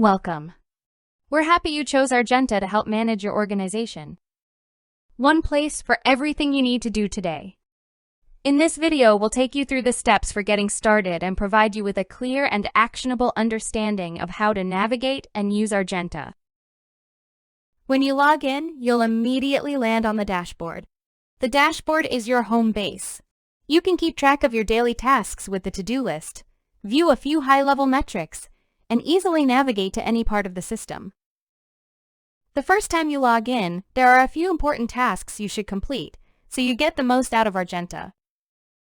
Welcome. We're happy you chose Argenta to help manage your organization. One place for everything you need to do today. In this video, we'll take you through the steps for getting started and provide you with a clear and actionable understanding of how to navigate and use Argenta. When you log in, you'll immediately land on the dashboard. The dashboard is your home base. You can keep track of your daily tasks with the to-do list, view a few high-level metrics, and easily navigate to any part of the system. The first time you log in, there are a few important tasks you should complete, so you get the most out of Argenta.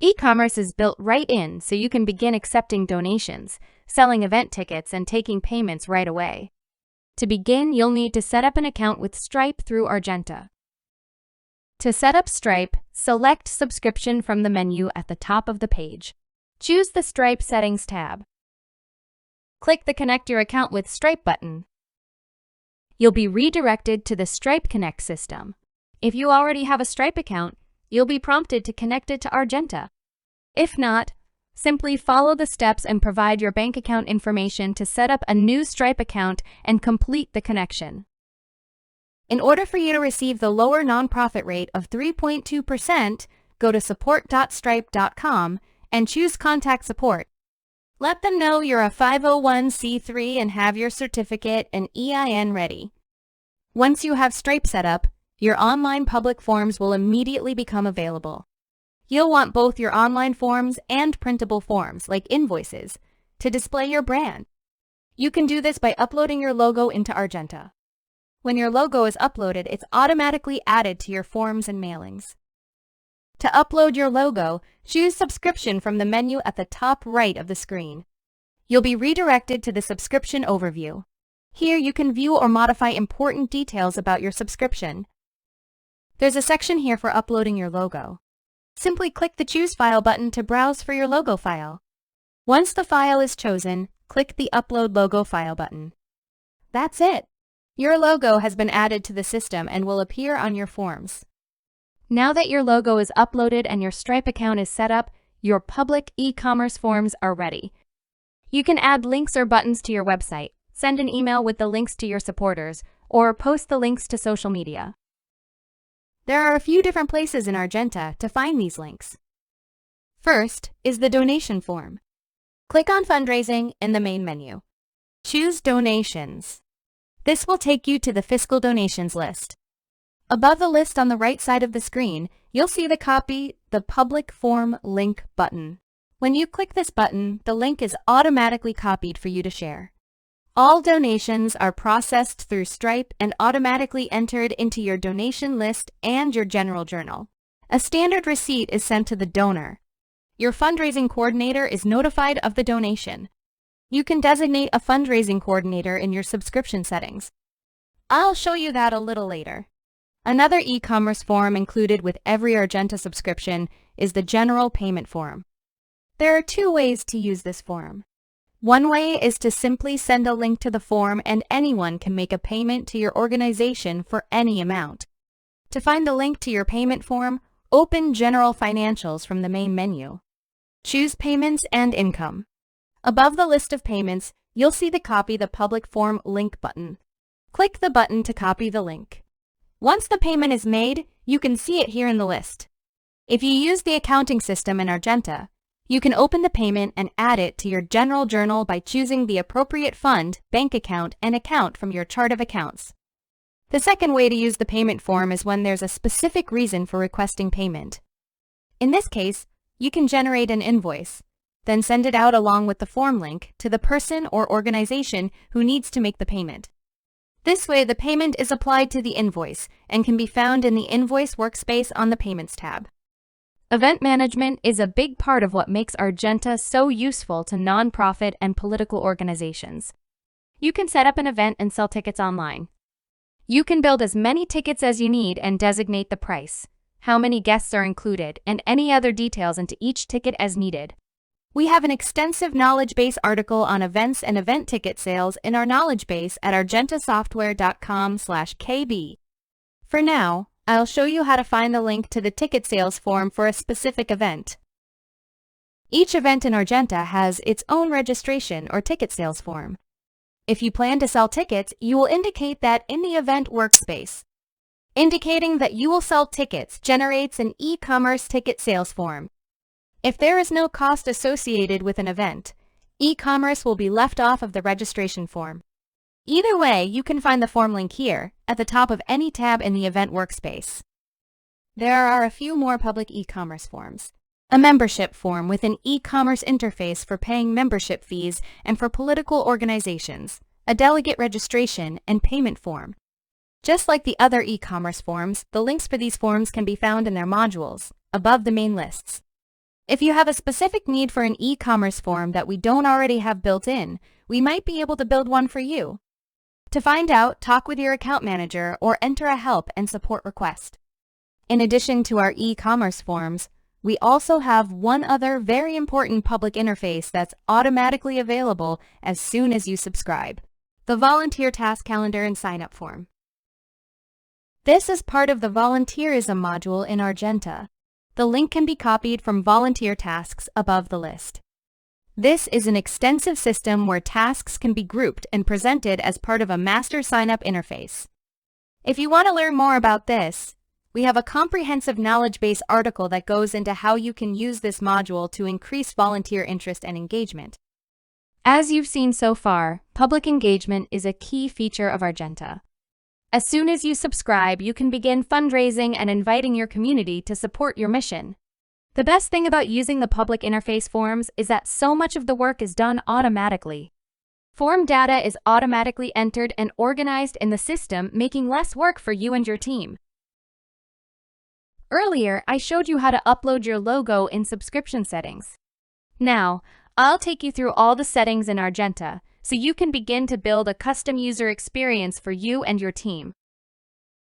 E-commerce is built right in so you can begin accepting donations, selling event tickets, and taking payments right away. To begin, you'll need to set up an account with Stripe through Argenta. To set up Stripe, select Subscription from the menu at the top of the page. Choose the Stripe Settings tab. Click the Connect Your Account with Stripe button. You'll be redirected to the Stripe Connect system. If you already have a Stripe account, you'll be prompted to connect it to Argenta. If not, simply follow the steps and provide your bank account information to set up a new Stripe account and complete the connection. In order for you to receive the lower nonprofit rate of 3.2%, go to support.stripe.com and choose Contact Support. Let them know you're a 501c3 and have your certificate and EIN ready. Once you have Stripe set up, your online public forms will immediately become available. You'll want both your online forms and printable forms, like invoices, to display your brand. You can do this by uploading your logo into Argenta. When your logo is uploaded, it's automatically added to your forms and mailings. To upload your logo, choose Subscription from the menu at the top right of the screen. You'll be redirected to the subscription overview. Here you can view or modify important details about your subscription. There's a section here for uploading your logo. Simply click the Choose File button to browse for your logo file. Once the file is chosen, click the Upload Logo File button. That's it! Your logo has been added to the system and will appear on your forms. Now that your logo is uploaded and your Stripe account is set up, your public e-commerce forms are ready. You can add links or buttons to your website, send an email with the links to your supporters, or post the links to social media. There are a few different places in Argenta to find these links. First is the donation form. Click on Fundraising in the main menu. Choose Donations. This will take you to the Fiscal Donations list. Above the list on the right side of the screen, you'll see the Public Form Link button. When you click this button, the link is automatically copied for you to share. All donations are processed through Stripe and automatically entered into your donation list and your general journal. A standard receipt is sent to the donor. Your fundraising coordinator is notified of the donation. You can designate a fundraising coordinator in your subscription settings. I'll show you that a little later. Another e-commerce form included with every Argenta subscription is the General Payment Form. There are two ways to use this form. One way is to simply send a link to the form and anyone can make a payment to your organization for any amount. To find the link to your payment form, open General Financials from the main menu. Choose Payments and Income. Above the list of payments, you'll see the Public Form Link button. Click the button to copy the link. Once the payment is made, you can see it here in the list. If you use the accounting system in Argenta, you can open the payment and add it to your general journal by choosing the appropriate fund, bank account, and account from your chart of accounts. The second way to use the payment form is when there's a specific reason for requesting payment. In this case, you can generate an invoice, then send it out along with the form link to the person or organization who needs to make the payment. This way, the payment is applied to the invoice and can be found in the Invoice workspace on the Payments tab. Event management is a big part of what makes Argenta so useful to nonprofit and political organizations. You can set up an event and sell tickets online. You can build as many tickets as you need and designate the price, how many guests are included, and any other details into each ticket as needed. We have an extensive knowledge base article on events and event ticket sales in our knowledge base at argentasoftware.com/kb. For now, I'll show you how to find the link to the ticket sales form for a specific event. Each event in Argenta has its own registration or ticket sales form. If you plan to sell tickets, you will indicate that in the event workspace. Indicating that you will sell tickets generates an e-commerce ticket sales form. If there is no cost associated with an event, e-commerce will be left off of the registration form. Either way, you can find the form link here, at the top of any tab in the event workspace. There are a few more public e-commerce forms. A membership form with an e-commerce interface for paying membership fees and for political organizations, a delegate registration and payment form. Just like the other e-commerce forms, the links for these forms can be found in their modules, above the main lists. If you have a specific need for an e-commerce form that we don't already have built in, we might be able to build one for you. To find out, talk with your account manager or enter a help and support request. In addition to our e-commerce forms, we also have one other very important public interface that's automatically available as soon as you subscribe: the volunteer task calendar and sign-up form. This is part of the volunteerism module in Argenta. The link can be copied from volunteer tasks above the list. This is an extensive system where tasks can be grouped and presented as part of a master sign-up interface. If you want to learn more about this, we have a comprehensive knowledge base article that goes into how you can use this module to increase volunteer interest and engagement. As you've seen so far, public engagement is a key feature of Argenta. As soon as you subscribe, you can begin fundraising and inviting your community to support your mission. The best thing about using the public interface forms is that so much of the work is done automatically. Form data is automatically entered and organized in the system, making less work for you and your team. Earlier, I showed you how to upload your logo in subscription settings. Now, I'll take you through all the settings in Argenta, so you can begin to build a custom user experience for you and your team.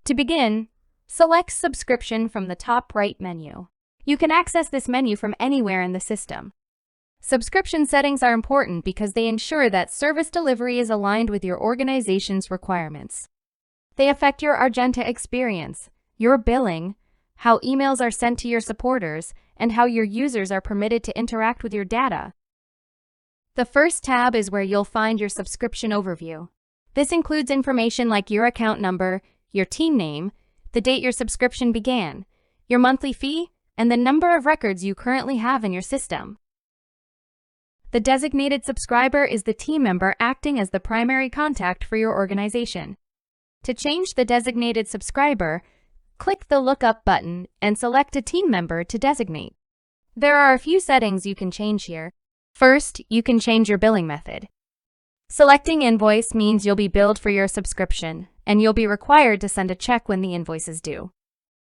To begin, select Subscription from the top right menu. You can access this menu from anywhere in the system. Subscription settings are important because they ensure that service delivery is aligned with your organization's requirements. They affect your Argenta experience, your billing, how emails are sent to your supporters, and how your users are permitted to interact with your data. The first tab is where you'll find your subscription overview. This includes information like your account number, your team name, the date your subscription began, your monthly fee, and the number of records you currently have in your system. The designated subscriber is the team member acting as the primary contact for your organization. To change the designated subscriber, click the Lookup button and select a team member to designate. There are a few settings you can change here. First, you can change your billing method. Selecting invoice means you'll be billed for your subscription, and you'll be required to send a check when the invoice is due.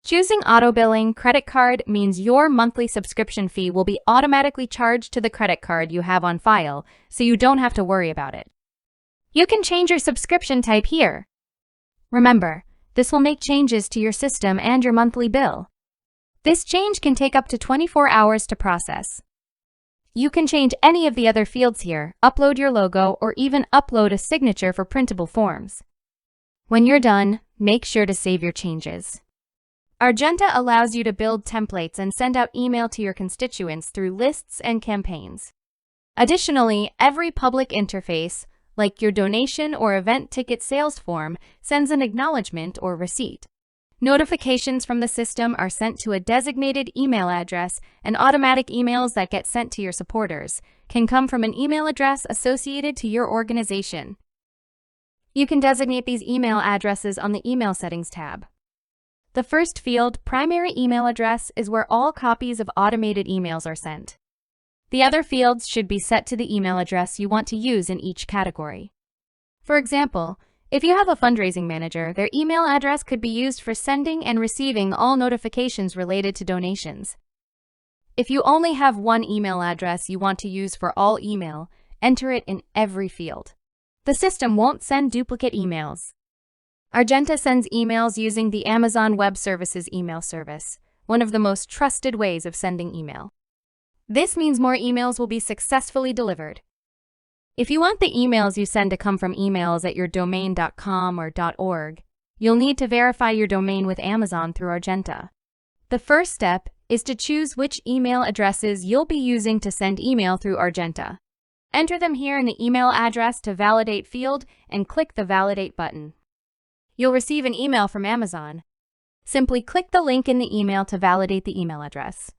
Choosing auto billing credit card means your monthly subscription fee will be automatically charged to the credit card you have on file, so you don't have to worry about it. You can change your subscription type here. Remember, this will make changes to your system and your monthly bill. This change can take up to 24 hours to process. You can change any of the other fields here, upload your logo, or even upload a signature for printable forms. When you're done, make sure to save your changes. Argenta allows you to build templates and send out email to your constituents through lists and campaigns. Additionally, every public interface, like your donation or event ticket sales form, sends an acknowledgement or receipt. Notifications from the system are sent to a designated email address, and automatic emails that get sent to your supporters can come from an email address associated to your organization. You can designate these email addresses on the Email Settings tab. The first field, Primary Email Address, is where all copies of automated emails are sent. The other fields should be set to the email address you want to use in each category. For example, if you have a fundraising manager, their email address could be used for sending and receiving all notifications related to donations. If you only have one email address you want to use for all email, enter it in every field. The system won't send duplicate emails. Argenta sends emails using the Amazon Web Services email service, one of the most trusted ways of sending email. This means more emails will be successfully delivered. If you want the emails you send to come from emails at your domain.com or .org, you'll need to verify your domain with Amazon through Argenta. The first step is to choose which email addresses you'll be using to send email through Argenta. Enter them here in the email address to validate field and click the Validate button. You'll receive an email from Amazon. Simply click the link in the email to validate the email address.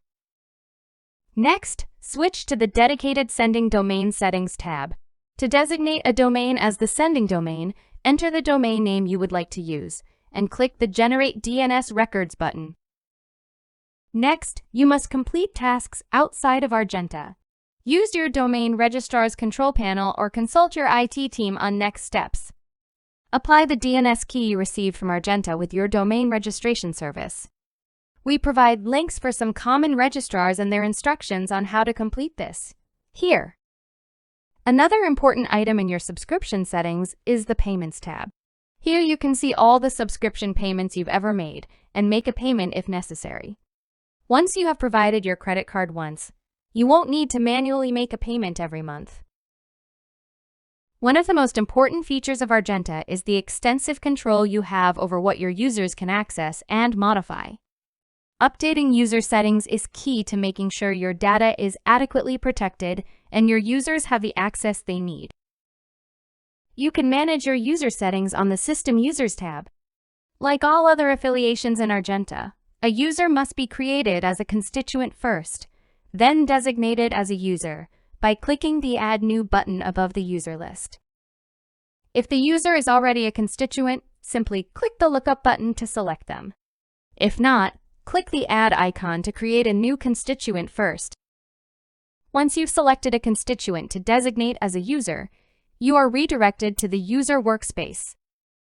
Next, switch to the Dedicated Sending Domain Settings tab. To designate a domain as the sending domain, enter the domain name you would like to use and click the Generate DNS Records button. Next, you must complete tasks outside of Argenta. Use your domain registrar's control panel or consult your IT team on next steps. Apply the DNS key you received from Argenta with your domain registration service. We provide links for some common registrars and their instructions on how to complete this here. Another important item in your subscription settings is the Payments tab. Here you can see all the subscription payments you've ever made and make a payment if necessary. Once you have provided your credit card once, you won't need to manually make a payment every month. One of the most important features of Argenta is the extensive control you have over what your users can access and modify. Updating user settings is key to making sure your data is adequately protected and your users have the access they need. You can manage your user settings on the System Users tab. Like all other affiliations in Argenta, a user must be created as a constituent first, then designated as a user by clicking the Add New button above the user list. If the user is already a constituent, simply click the Lookup button to select them. If not, click the Add icon to create a new constituent first. Once you've selected a constituent to designate as a user, you are redirected to the User Workspace.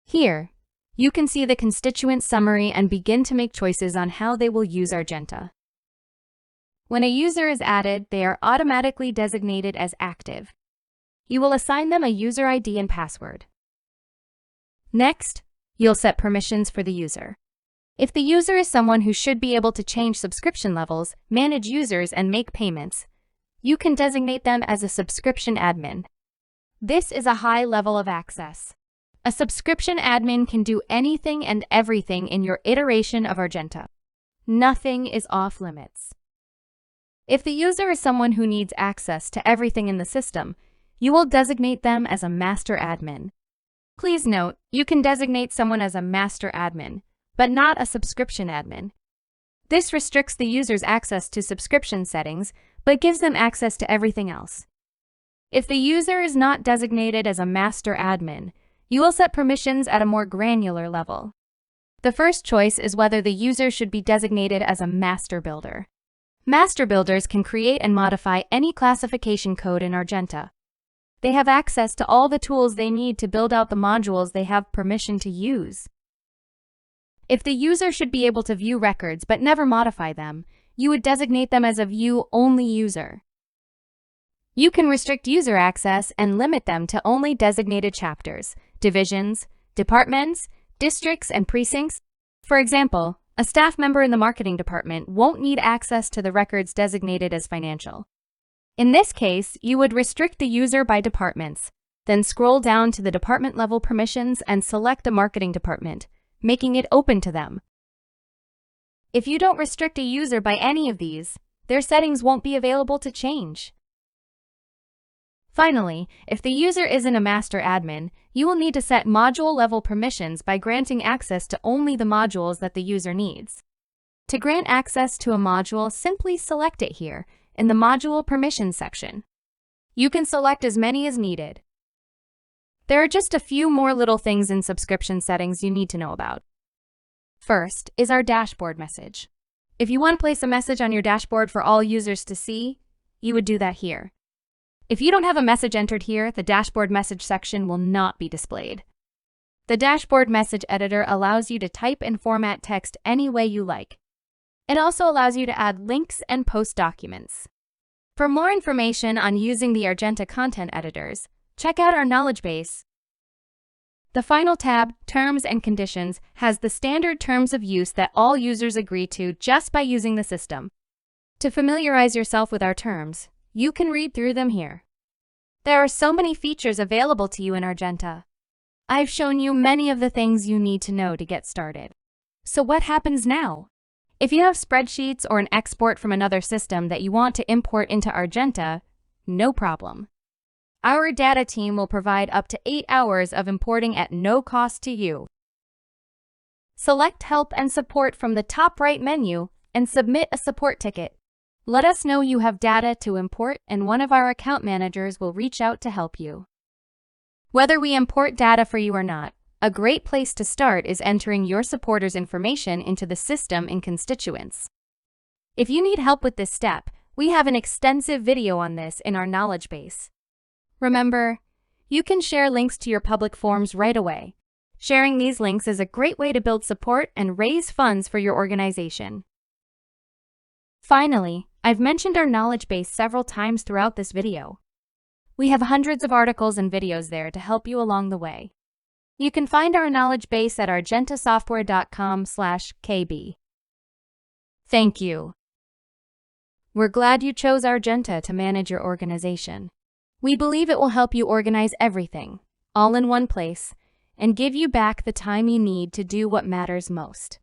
Here, you can see the constituent summary and begin to make choices on how they will use Argenta. When a user is added, they are automatically designated as active. You will assign them a user ID and password. Next, you'll set permissions for the user. If the user is someone who should be able to change subscription levels, manage users, and make payments, you can designate them as a subscription admin. This is a high level of access. A subscription admin can do anything and everything in your iteration of Argenta. Nothing is off limits. If the user is someone who needs access to everything in the system, you will designate them as a master admin. Please note, you can designate someone as a master admin, but not a subscription admin. This restricts the user's access to subscription settings, but gives them access to everything else. If the user is not designated as a master admin, you will set permissions at a more granular level. The first choice is whether the user should be designated as a master builder. Master builders can create and modify any classification code in Argenta. They have access to all the tools they need to build out the modules they have permission to use. If the user should be able to view records but never modify them, you would designate them as a view-only user. You can restrict user access and limit them to only designated chapters, divisions, departments, districts, and precincts. For example, a staff member in the marketing department won't need access to the records designated as financial. In this case, you would restrict the user by departments, then scroll down to the department-level permissions and select the marketing department, making it open to them. If you don't restrict a user by any of these, their settings won't be available to change. Finally, if the user isn't a master admin, you will need to set module-level permissions by granting access to only the modules that the user needs. To grant access to a module, simply select it here in the Module Permissions section. You can select as many as needed. There are just a few more little things in subscription settings you need to know about. First is our dashboard message. If you want to place a message on your dashboard for all users to see, you would do that here. If you don't have a message entered here, the dashboard message section will not be displayed. The dashboard message editor allows you to type and format text any way you like. It also allows you to add links and post documents. For more information on using the Argenta content editors, check out our knowledge base. The final tab, Terms and Conditions, has the standard terms of use that all users agree to just by using the system. To familiarize yourself with our terms, you can read through them here. There are so many features available to you in Argenta. I've shown you many of the things you need to know to get started. So what happens now? If you have spreadsheets or an export from another system that you want to import into Argenta, no problem. Our data team will provide up to 8 hours of importing at no cost to you. Select Help and Support from the top right menu and submit a support ticket. Let us know you have data to import, and one of our account managers will reach out to help you. Whether we import data for you or not, a great place to start is entering your supporters' information into the system in Constituents. If you need help with this step, we have an extensive video on this in our knowledge base. Remember, you can share links to your public forms right away. Sharing these links is a great way to build support and raise funds for your organization. Finally, I've mentioned our knowledge base several times throughout this video. We have hundreds of articles and videos there to help you along the way. You can find our knowledge base at argentasoftware.com/kb. Thank you. We're glad you chose Argenta to manage your organization. We believe it will help you organize everything, all in one place, and give you back the time you need to do what matters most.